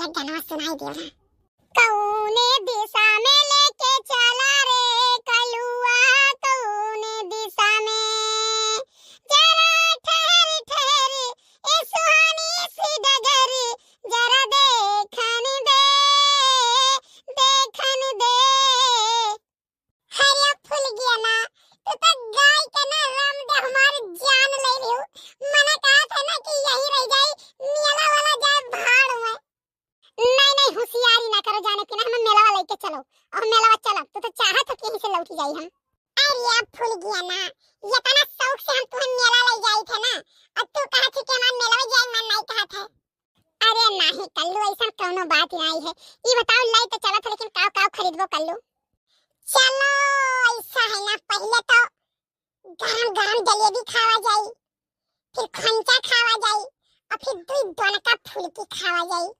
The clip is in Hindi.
वाला गाना सुनाई दियो ना। कौने दिशा में लेके चला रे कलुआ, कौने दिशा में, जरा ठहर ठहर ए सुहानी सी डगर, जरा देखन दे, देखन दे। हरिया फूल गया ना, तू तो गाय के ना राम दे हमारी जान ले लियो। मना कहा था ना कि यही रह जाए, मेला वाला जाए भाड़ में। नहीं होशियारी ना करो, जाने पीना हमें मेला वाला लेके चलो। और मेला चलो, तू तो चाहत हो कि यहीं से लौट जाई हम। अरे अब फूल गया ना, ये तना शौक से हम तुम्हें मेला ले जाई थे ना, अब तू कहा थी कि हम मेला जाए, मन नहीं कहा था। अरे नहीं कल्लू, ऐसा कोनो बात नहीं है। ये बताओ लाई तो चला था, लेकिन काव काव खरीदबो कल्लू। चलो ऐसा है ना, पहले तो गरम गरम जलेबी खावा जाई, फिर खंचा खावा जाई, और फिर दूध दोनका फुलकी खावा जाई।